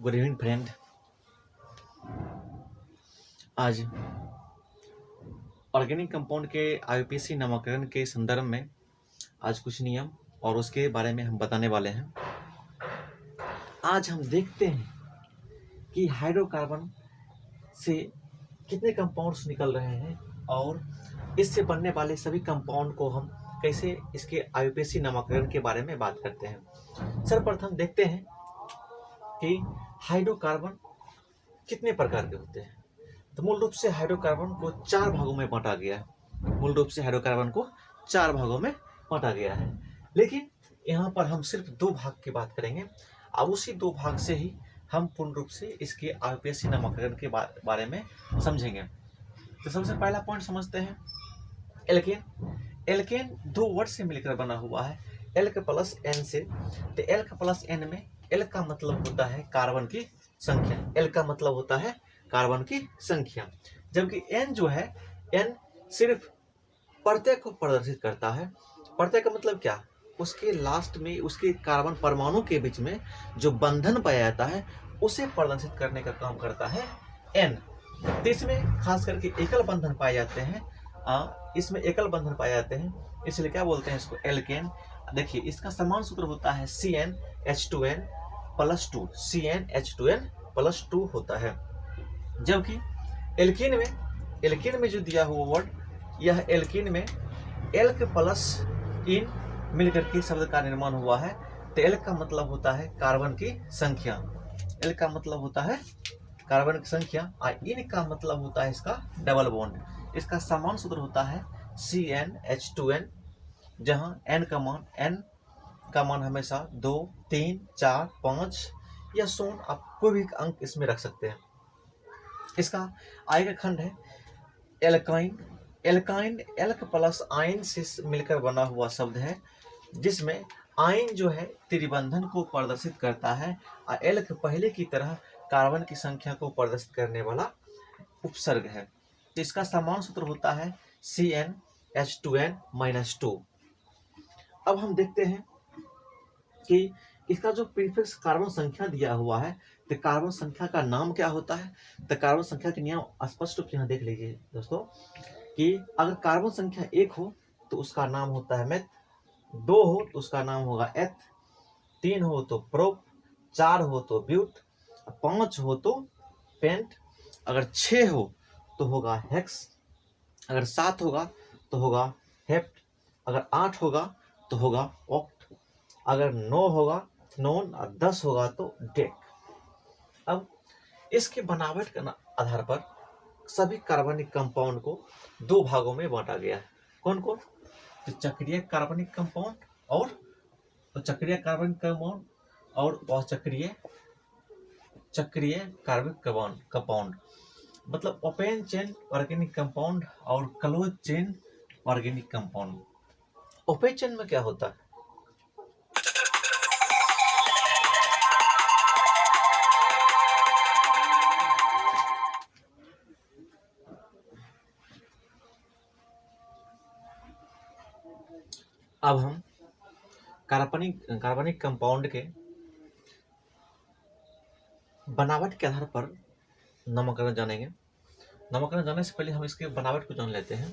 Good evening friend. आज organic compound के IUPAC नामकरण के संदर्भ में आज कुछ नियम और उसके बारे में हम बताने वाले हैं। आज हम देखते हैं कि हाइड्रोकार्बन से कितने कंपाउंड्स निकल रहे हैं और इससे बनने वाले सभी कंपाउंड को हम कैसे इसके आईयूपीएसी नामकरण के बारे में बात करते हैं। सर्वप्रथम देखते हैं कि हाइड्रोकार्बन कितने प्रकार के होते हैं। तो मूल रूप से हाइड्रोकार्बन को 4 भागों में बांटा गया है। लेकिन यहाँ पर हम सिर्फ 2 भाग की बात करेंगे। अब उसी 2 भाग से ही हम पूर्ण रूप से इसके आईयूपीएसी नामकरण के बारे में समझेंगे। तो सबसे पहला पॉइंट समझते हैं एल्केन। एल्केन 2 वर्ड से मिलकर बना हुआ है, एल्क प्लस एन से। तो एल्क प्लस एन में एल का मतलब होता है कार्बन की संख्या, जबकि एन जो है, एन सिर्फ प्रत्यय को प्रदर्शित करता है। प्रत्यय का मतलब क्या? उसके लास्ट में उसके कार्बन परमाणु के बीच में जो बंधन पाया जाता है उसे प्रदर्शित करने का काम करता है एन। तो इसमें खास करके एकल बंधन पाए जाते हैं, इसलिए क्या बोलते हैं इसको? एल्केन। देखिए, इसका समान सूत्र होता है CnH2n +2 होता है। जबकि एल्कीन में जो दिया हुआ वर्ड, यह एल्कीन में एल्क प्लस इन मिलकर के शब्द का निर्माण हुआ है। तो एल्क का मतलब होता है कार्बन की संख्या, और इन का मतलब होता है इसका डबल बॉन्ड। इसका समान सूत्र होता है CnH2n, जहां n का मान हमेशा 2, 3, 4, 5 या सोन, आप कोई भी अंक इसमें रख सकते हैं। इसका आय का खंड है एल्काइन। एल्क प्लस आइन से मिलकर बना हुआ शब्द है, जिसमें आइन जो है त्रिबंधन को प्रदर्शित करता है और एल्क पहले की तरह कार्बन की संख्या को प्रदर्शित करने वाला उपसर्ग है। तो इसका समान सूत्र होता है CnH2n-2। अब हम देखते हैं कि इसका जो प्रीफिक्स कार्बन संख्या दिया हुआ है, तो कार्बन संख्या का नाम क्या होता है। तो कार्बन संख्या के नियम स्पष्ट रूप से यहाँ देख लीजिए दोस्तों, कि अगर कार्बन संख्या 1 हो तो उसका नाम होता है मेथ, 2 हो तो उसका नाम होगा एथ, 3 हो तो प्रोप, 4 हो तो ब्यूट, 5 हो तो पेंट, अगर 6 हो तो होगा हेक्स, अगर 7 होगा तो होगा हेप्ट, अगर 8 होगा तो होगा ऑक्ट, अगर 9 होगा नॉन, और 10 होगा तो डेक। अब इसके बनावट के आधार पर सभी कार्बनिक कंपाउंड को 2 भागों में बांटा गया है। कौन कौन? तो चक्रीय कार्बनिक कंपाउंड और अचक्रीय कार्बनिक कंपाउंड, मतलब ओपन चेन ऑर्गेनिक कंपाउंड और close chain organic compound. Open chain में क्या होता है? अब हम कार्बनिक कंपाउंड के बनावट के आधार पर नामकरण जानेंगे। नामकरण जानने से पहले हम इसके बनावट को जान लेते हैं।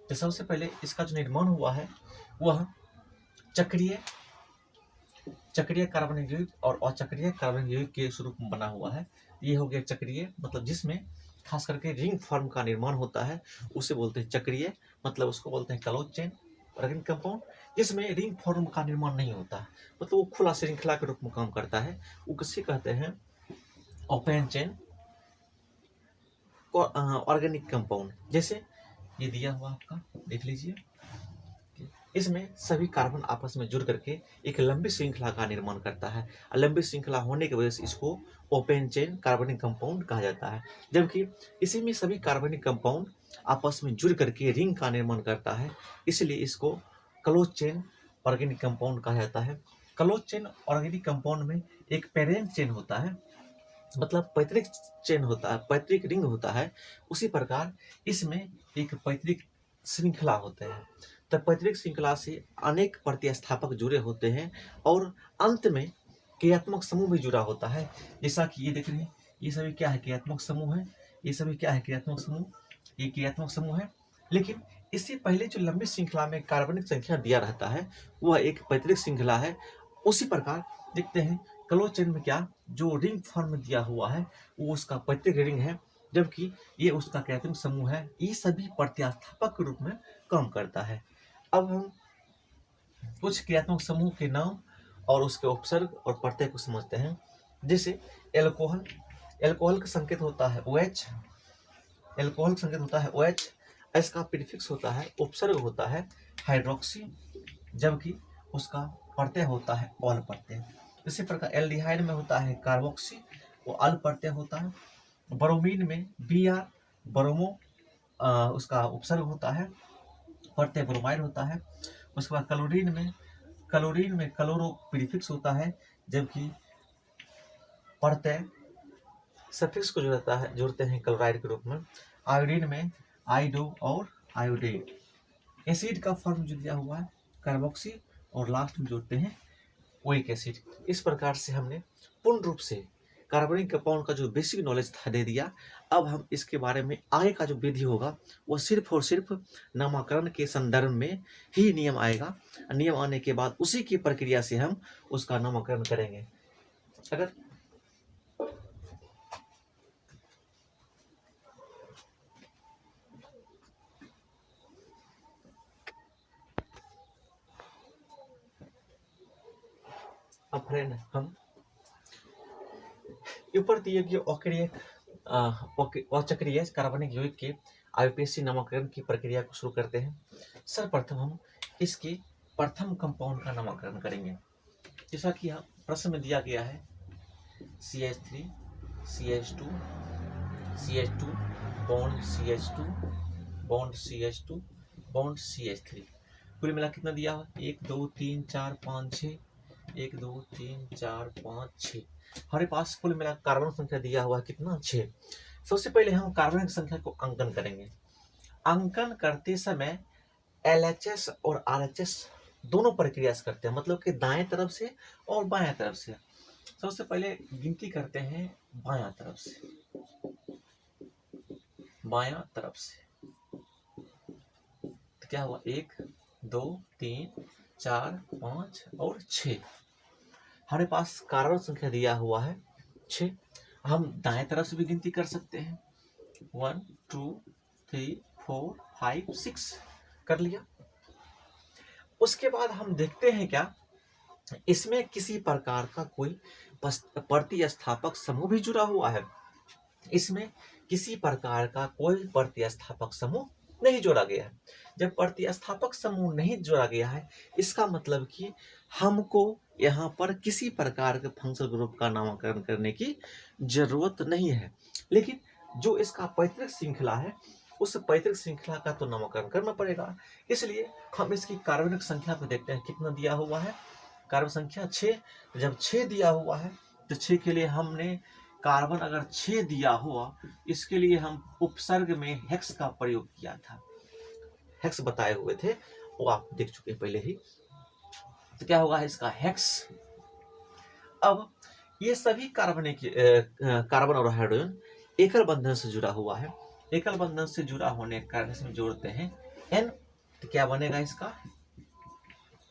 तो सबसे पहले इसका जो निर्माण हुआ है वह चक्रीय कार्बनिक यौगिक और अचक्रीय कार्बनिक यौगिक के स्वरूप में बना हुआ है। ये हो गया चक्रीय, मतलब जिसमें खास करके रिंग फॉर्म का निर्माण होता है, उसे बोलते हैं चक्रीय, मतलब उसको बोलते हैं क्लोज चेन ऑर्गेनिक कंपाउंड। जिसमें रिंग फॉर्म का निर्माण नहीं होता है, मतलब वो खुला श्रृंखला के रूप में काम करता है, उसे कहते हैं ओपन चेन ऑर्गेनिक कंपाउंड। जैसे ये दिया हुआ आपका, देख लीजिए, इसमें सभी कार्बन आपस में जुड़ करके एक लंबी श्रृंखला का निर्माण करता है, और लंबी श्रृंखला होने की वजह से इसको ओपन चेन कार्बनिक कंपाउंड कहा जाता है। जबकि इसी में सभी कार्बनिक कंपाउंड आपस में जुड़ करके रिंग का निर्माण करता है, इसलिए इसको क्लोज चेन ऑर्गेनिक कंपाउंड कहा जाता है। क्लोज चेन ऑर्गेनिक कंपाउंड में एक पेरेंट चेन होता है, मतलब पैतृक चेन होता है, पैतृक रिंग होता है। उसी प्रकार इसमें एक पैतृक श्रृंखला होते हैं। तो पैतृक श्रृंखला से अनेक प्रतिस्थापक जुड़े होते हैं और अंत में क्रियात्मक समूह भी जुड़ा होता है। जैसा कि ये देख रहे हैं, ये सभी क्या है, क्रियात्मक समूह है। ये सभी क्या है, क्रियात्मक समूह, ये क्रियात्मक समूह है। लेकिन इससे पहले जो लंबी श्रृंखला में कार्बनिक संख्या दिया रहता है वह एक पैतृक श्रृंखला है। उसी प्रकार देखते हैं क्लोज चेन में क्या, जो रिंग फॉर्म में दिया हुआ है वो उसका पैतृक रिंग है, जबकि ये उसका क्रियात्मक समूह है। ये सभी प्रत्यास्थापक के रूप में काम करता है। अब हम कुछ क्रियात्मक समूह के नाम और उसके उपसर्ग और प्रत्यय को समझते हैं। जैसे एल्कोहल, एल्कोहल का संकेत होता है OH, एल्कोहल का संकेत होता है OH, इसका प्रीफिक्स होता है, उपसर्ग होता है हाइड्रोक्सी, जबकि उसका प्रत्यय होता है ऑल प्रत्यय। इसी प्रकार एल्डिहाइड में होता है कार्बोक्सी, वो अल प्रत्यय होता है। ब्रोमीन में Br, ब्रोमो, उसका उपसर्ग होता है, प्रत्यय ब्रोमाइड होता है। उसके बाद क्लोरीन में क्लोरो प्रीफिक्स होता है, जबकि प्रत्यय सफिक्स को जोड़ते हैं क्लोराइड के रूप में। आयोडीन में आइडो और आयोडेट। एसिड का फॉर्म जो दिया हुआ है कार्बोक्सी, और लास्ट में जोड़ते हैं ओइक एसिड। इस प्रकार से हमने पूर्ण रूप से कार्बनिक कंपाउंड का जो बेसिक नॉलेज था दे दिया। अब हम इसके बारे में आगे का जो विधि होगा वो सिर्फ और सिर्फ नामकरण के संदर्भ में ही नियम आएगा। नियम आने के बाद उसी की प्रक्रिया से हम उसका नामकरण करेंगे। अगर अब फ्रेंड हम ऊपर दिए गए अचक्रिय कार्बनिक यौगिक के आईयूपीएसी नामकरण की प्रक्रिया को शुरू करते हैं। सर्वप्रथम हम इसके प्रथम कंपाउंड का नामकरण करेंगे। जैसा कि यहाँ प्रश्न में दिया गया है CH3 CH2 CH2 bond CH2 bond CH2 bond CH3, कुल मिला कितना दिया है, 1 2 3 4 5 6, 1 2 3 4 5 6। हमारे पास कुल मिला कार्बन संख्या दिया हुआ है कितना, 6। सबसे पहले हम कार्बन संख्या को अंकन करेंगे। अंकन करते समय LHS और RHS दोनों प्रक्रिया से करते हैं, मतलब कि दाएं तरफ से और बाएं तरफ से। सबसे पहले गिनती करते हैं बायां तरफ से, बायां तरफ से तो क्या हुआ, 1 2 3 4 5 और 6। हमारे पास कार्बन संख्या दिया हुआ है 6। हम दाएं तरफ से भी गिनती कर सकते हैं, 1 2 3 4 5 6 कर लिया। उसके बाद हम देखते हैं क्या इसमें किसी प्रकार का कोई प्रतिस्थापक समूह भी जुड़ा हुआ है। इसमें किसी प्रकार का कोई प्रतिस्थापक समूह नहीं जोड़ा गया है। जब प्रतिस्थापक समूह नहीं जोड़ा गया है इसका मतलब कि हमको यहाँ पर किसी प्रकार के फंक्शनल ग्रुप का नामकरण करने की जरूरत नहीं है। लेकिन जो इसका पैतृक श्रृंखला है उस पैतृक श्रृंखला का तो नामकरण करना पड़ेगा। इसलिए हम इसकी कार्बनिक संख्या पे देखते हैं कितना दिया हुआ है, कार्बन संख्या 6। जब 6 दिया हुआ है तो 6 के लिए हमने कार्बन अगर 6 दिया हुआ, इसके लिए हम उपसर्ग में हेक्स का प्रयोग किया था, हेक्स बताए हुए थे, वो आप देख चुके हैं पहले ही। तो क्या होगा इसका हेक्स। अब ये सभी कार्बन और हाइड्रोजन एकल बंधन से जुड़ा हुआ है। एकल बंधन से जुड़ा होने के कारण इसमें जोड़ते हैं N, तो क्या बनेगा इसका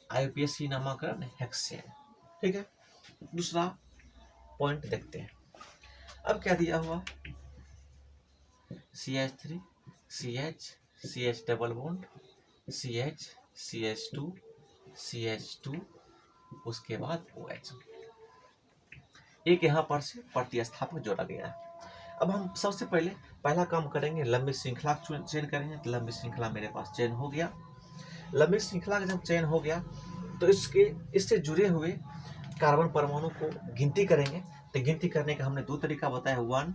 आईयूपीएसी नामकरण हेक्सेन। ठीक है, दूसरा पॉइंट देखते हैं। अब क्या दिया हुआ, CH3 CH CH double bond CH CH2 CH2, उसके बाद OH। एक यहाँ पर से प्रतिस्थापक जोड़ा गया है। अब हम सबसे पहले पहला काम करेंगे, लंबी श्रृंखला चयन करेंगे। तो लंबी श्रृंखला मेरे पास चयन हो गया। लंबी श्रृंखला का जब चयन हो गया तो इससे जुड़े हुए कार्बन परमाणु को गिनती करेंगे। तो गिनती करने का हमने 2 तरीका बताया, 1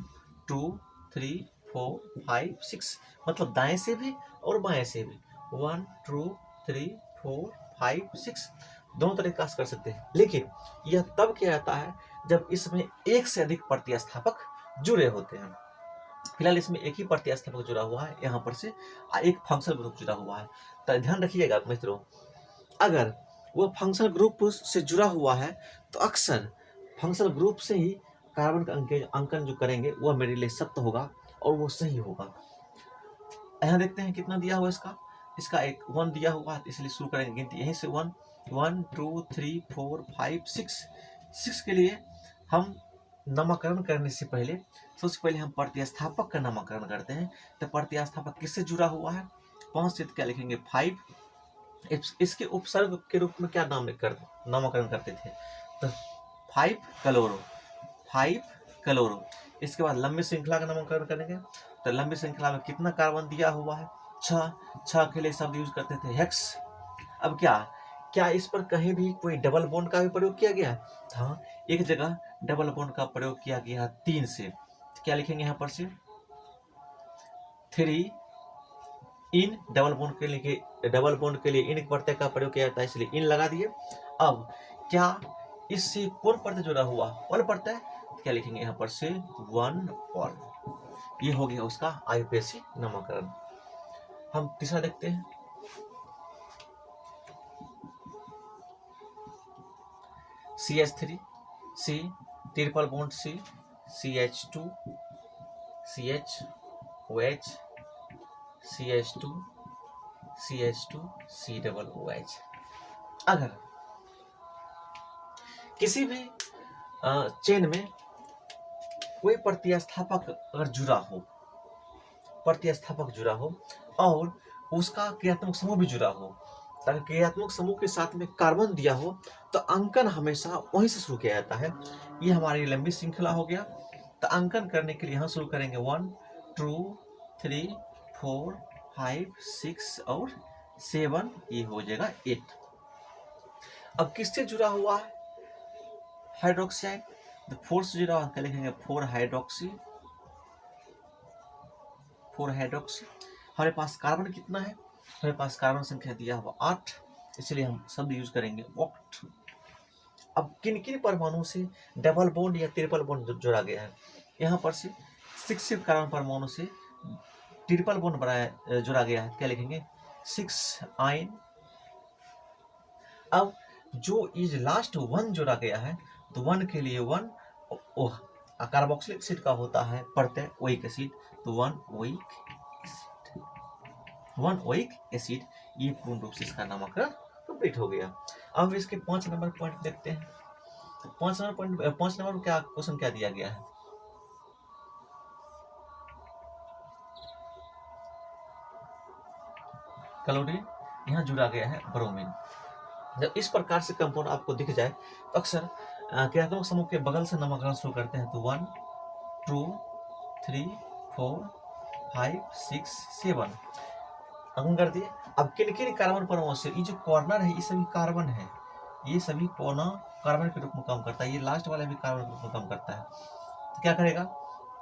2 3 4 5 6, मतलब दाएं से भी और बाएं से भी 1 2 3 4 5 6 दोनों तरीका से कर सकते हैं। लेकिन यह तब किया जाता है जब इसमें एक से अधिक प्रतिस्थापक जुड़े होते हैं। फिलहाल इसमें एक ही प्रतिस्थापक जुड़ा हुआ है, यहाँ पर से एक फंक्शनल ग्रुप जुड़ा हुआ है। तो ध्यान रखिएगा मित्रों, अगर वो फंक्शनल ग्रुप से जुड़ा हुआ है तो अक्सर फंक्शनल ग्रुप से ही कार्बन का अंकन जो करेंगे वह मेरे लिए सत्य होगा और वो सही होगा। यहाँ देखते हैं कितना दिया हुआ इसका एक 1 दिया हुआ है, इसलिए शुरू करेंगे गिनती यहीं से 1 1 2 3 4 5 6 के लिए हम नामकरण करने से पहले सबसे पहले हम प्रतिस्थापक का नामकरण करते हैं। तो प्रतिस्थापक किससे जुड़ा हुआ है? 5 से क्या लिखेंगे 5। इसके उपसर्ग के रूप में क्या नामकरण करते थे? तो 5 क्लोरो। इसके बाद लंबी श्रृंखला का नामकरण करेंगे। तो लंबी श्रृंखला में कितना कार्बन दिया हुआ है? 6 के लिए शब्द यूज करते थे हेक्स। अब क्या इस पर कहीं भी कोई डबल बॉन्ड का भी प्रयोग किया गया? हाँ, एक जगह डबल बॉन्ड का प्रयोग किया गया 3 से। तो क्या लिखेंगे यहाँ पर से 3 इन डबल बॉन्ड के लिए इन प्रत्यय का प्रयोग किया जाता है, इसलिए इन लगा दिए। अब क्या इससे कौन प्रत्यय जुड़ा हुआ? वन प्रत्यय। तो क्या लिखेंगे यहाँ पर से 1 और। ये हो गया उसका आईयूपीएसी नामकरण। हम तीसरा देखते हैं। CH3 C triple bond C CH2 CHOH CH2 CH2 COOH। अगर किसी भी चेन में कोई प्रतिस्थापक अगर जुड़ा हो और उसका क्रियात्मक समूह भी जुड़ा हो, अगर क्रियात्मक समूह के साथ में कार्बन दिया हो तो अंकन हमेशा वहीं से शुरू किया जाता है। ये हमारी लंबी श्रृंखला हो गया। तो अंकन करने के लिए यहाँ शुरू करेंगे 1 2 3 4 5 6 और 7। ये हो जाएगा 8। अब किससे जुड़ा हुआ है? हाइड्रोक्साइड। तो 4 से जुड़ा हुआ क्या लिखेंगे 4 हाइड्रोक्सी। हमारे पास कार्बन कितना है? हमारे पास कार्बन संख्या दिया हुआ 8, इसलिए हम शब्द यूज करेंगे ऑक्ट। अब किन किन परमाणु से डबल बॉन्ड या ट्रिपल बॉन्ड जोड़ा गया है? यहाँ पर से 6 कार्बन परमाणु से ट्रिपल बॉन्ड जोड़ा गया है। क्या लिखेंगे 6 आयन। अब जो इज लास्ट 1 जोड़ा गया है तो 1 के लिए 1 कार्बोक्सिलिक एसिड का होता है प्रत्यय ओइक एसिड, तो 1 ओइक एसिड। ये पूर्ण रूप से इसका नामकरण कंप्लीट हो गया। अब इसके 5 नंबर पॉइंट देखते हैं। 5 नंबर में क्या क्वेश्चन क्या दिया गया है? क्लोरीन यहाँ जुड़ा गया है ब्रोमीन। जब इस प्रकार से कंपाउंड आपको दिख जाए तो अक्सर क्रियात्मक समूह के बगल से नामकरण शुरू करते हैं। तो 1 2 3 4 5 6 7 अंकन कर दिए। अब किन किन कार्बन परमाणु से ये जो कॉर्नर है ये सभी कार्बन है, ये सभी कोना कार्बन के रूप में काम करता है। ये लास्ट वाला भी कार्बन के रूप में काम करता है। तो क्या करेगा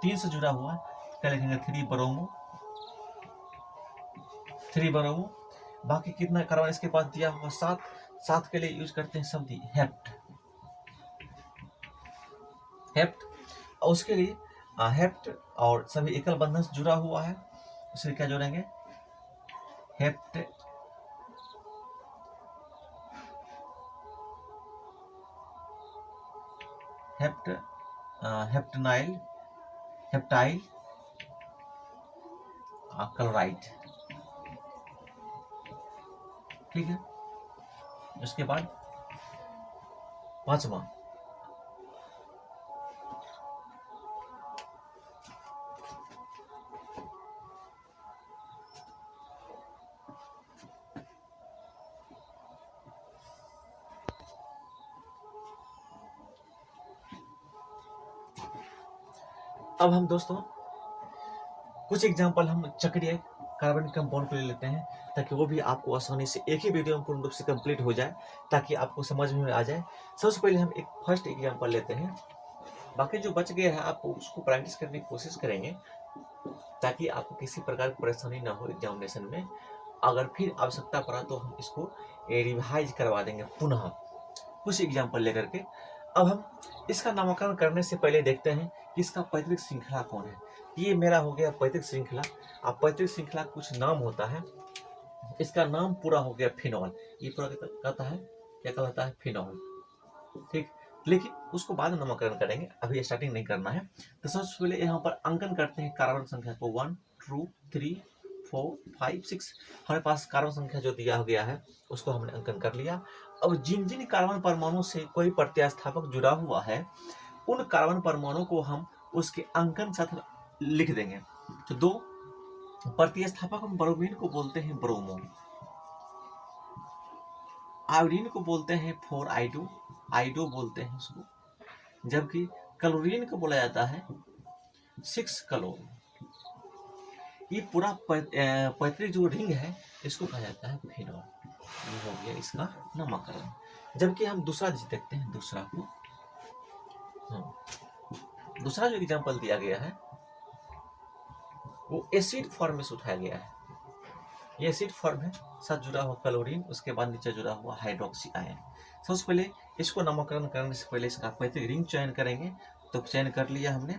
3 से जुड़ा हुआ क्या लिखेंगे 3 ब्रोमो। बाकी कितना कार्बन इसके पास दिया हुआ 7 के लिए यूज करते हैं शब्द हेप्ट। और उसके लिए हेप्ट और सभी एकल बंधन से जुड़ा हुआ है, उससे क्या जोड़ेंगे हेप्टाइल क्लोराइड। ठीक है। उसके बाद 5वां अब हम दोस्तों कुछ एग्जांपल हम चक्रीय कार्बनिक कंपाउंड को ले लेते हैं ताकि वो भी आपको आसानी से एक ही वीडियो में पूर्ण रूप से कंप्लीट हो जाए, ताकि आपको समझ में आ जाए। सबसे पहले हम एक फर्स्ट एग्जांपल लेते हैं, बाकी जो बच गया है आप उसको प्रैक्टिस करने की कोशिश करेंगे ताकि आपको किसी प्रकार की परेशानी ना हो एग्जामिनेशन में। अगर फिर आवश्यकता पड़ा तो हम इसको रिवाइज करवा देंगे पुनः कुछ एग्जाम्पल लेकर के। अब हम इसका नामकरण करने से पहले देखते हैं कि इसका पैतृक श्रृंखला कौन है। ये मेरा हो गया पैतृक श्रृंखला। अब पैतृक श्रृंखला कुछ नाम होता है, इसका नाम पूरा हो गया फिनॉल। ये पूरा कहता है क्या कहलाता है फिनॉल। ठीक, लेकिन उसको बाद में नामकरण करेंगे, अभी स्टार्टिंग नहीं करना है। तो सबसे पहले यहाँ पर अंकन करते हैं कार्बन संख्या को 1 2 3 4 5 6। हमारे पास कार्बन संख्या जो दिया गया है उसको हमने अंकन कर लिया। अब जिन जिन कार्बन परमाणु से कोई प्रतिस्थापक जुड़ा हुआ है उन कार्बन परमाणु को हम उसके अंकन साथ लिख देंगे। तो दो प्रतिस्थापक हम ब्रोमीन को बोलते हैं ब्रोमो, आयोडीन को बोलते हैं 4 आइडो बोलते हैं उसको, जबकि क्लोरीन को बोला जाता है 6 क्लोर। ये पूरा पैतृक जो रिंग है इसको कहा जाता है फिनॉल। ये हो गया इसका नामकरण। जबकि हम दूसरा देखते हैं, दूसरा को दूसरा जो एग्जांपल दिया गया है वो एसिड फॉर्म में से उठाया गया है। ये एसिड फॉर्म है, साथ जुड़ा हुआ क्लोरीन, उसके बाद नीचे जुड़ा हुआ हाइड्रोक्सी आयन। सबसे पहले इसको नामकरण करने से पहले इसका पैतृक रिंग चयन करेंगे। तो चयन कर लिया हमने,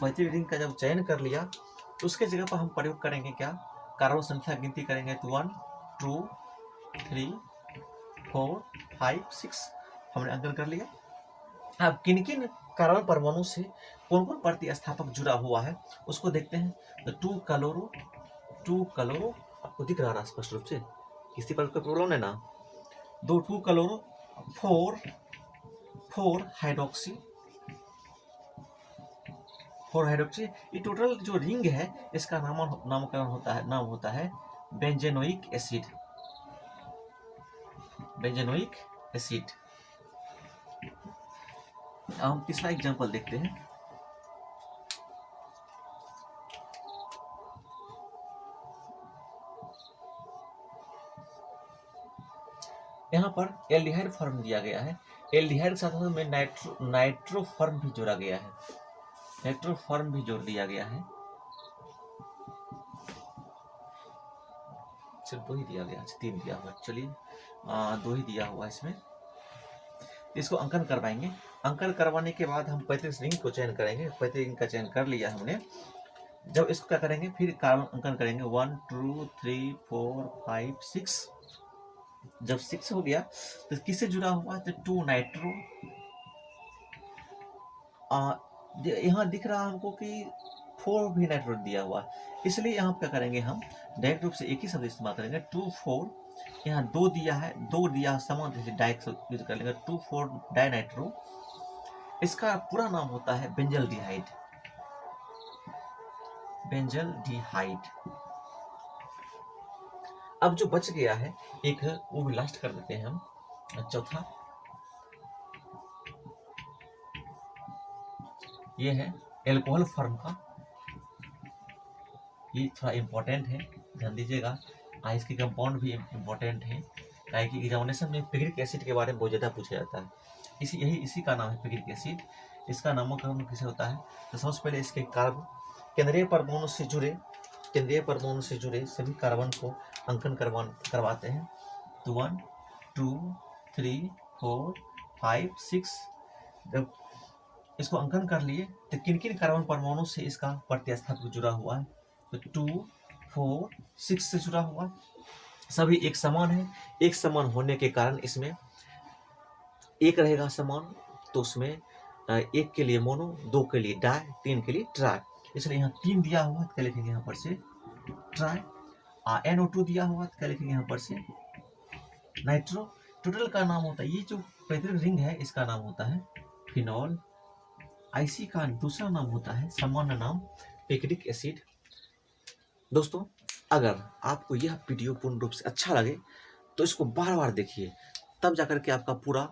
पैतृक रिंग का जब चयन कर लिया तो उसके जगह पर हम प्रयोग करेंगे क्या, कार्बन संख्या गिनती करेंगे। तो 1 2 3 4 5 6 हमने अंकन कर लिया। अब किन किन कार्बन परमाणु से कौन कौन प्रतिस्थापक जुड़ा हुआ है उसको देखते हैं। तो 2 क्लोरो आपको दिख रहा है स्पष्ट रूप से, किसी पर कोई प्रॉब्लम है ना। 2 क्लोरो, 4 हाइड्रोक्सी, 4 हाइड्रोक्सी। ये टोटल जो रिंग है इसका नामकरण होता है बेंजेनोइक एसिड। बेंजेनोइक एसिड। हम तीसरा एग्जांपल देखते हैं। यहाँ पर एल्डिहाइड फॉर्म दिया गया है। एल्डिहाइड के साथ में नाइट्रो फॉर्म भी जोड़ा गया है, नाइट्रो फॉर्म भी जोड़ दिया गया है। सिर्फ 2 ही दिया गया, 3 दिया हुआ, चलिए 2 ही दिया हुआ इसमें। इसको अंकन करवाएंगे। अंकन करवाने के बाद हम पैतृक रिंग को चयन करेंगे। पैतृक रिंग का चयन कर लिया हमने। जब इसको क्या करेंगे, फिर कार्बन अंकन करेंगे 1 2 3 4 5 6। जब 6 हो गया तो किससे जुड़ा हुआ है, तो 2 नाइट्रो। यहाँ दिख रहा हमको कि 4 भी नाइट्रो दिया हुआ है, इसलिए यहाँ क्या करेंगे, हम डायरेक्ट रूप से एक ही शब्द इस्तेमाल करेंगे। 2 4 यहाँ 2 दिया है, 2 दिया समान डाइक यूज कर लेंगे। 2 4 डाइनाइट्रो। इसका पूरा नाम होता है बेंजल्डिहाइड। बेंजल्डिहाइड। अब जो बच गया है एक, वो भी लास्ट कर देते हैं हम, चौथा। ये है एल्कोहल फॉर्म का। ये थोड़ा इम्पोर्टेंट है, ध्यान दीजिएगा। इसके कंपाउंड भी इम्पोर्टेंट है, कि एग्जामिनेशन में पिग्रिक एसिड के बारे में बहुत ज़्यादा पूछा जाता है। इसी का नाम है पिग्रिक एसिड। इसका नामकरण कैसे होता है, तो सबसे पहले इसके कार्बन केंद्रीय परमाणु से जुड़े सभी कार्बन को अंकन करवाते हैं। तो 1 2 3 4 5 6। जब इसको अंकन कर लिए तो किन किन कार्बन परमाणु से इसका प्रतिस्थापक जुड़ा हुआ है, तो 2 4 6 से जुड़ा हुआ। सभी एक समान है। एक समान होने के कारण इसमें एक रहेगा समान, तो उसमें एक के लिए मोनो, 2 के लिए डाई, 3 के लिए ट्राई। इसलिए यहाँ 3 दिया हुआ, क्या लिखेंगे यहाँ पर से ट्राई। NO2 दिया हुआ, क्या लिखेंगे यहाँ पर से नाइट्रो। टोटल का नाम होता है, ये जो पैतृक रिंग है इसका नाम होता है फिनॉल। IC का दूसरा नाम होता है, सामान्य नाम, पिग्रिक एसिड। दोस्तों, अगर आपको यह वीडियो पूर्ण रूप से अच्छा लगे तो इसको बार बार देखिए, तब जाकर के आपका पूरा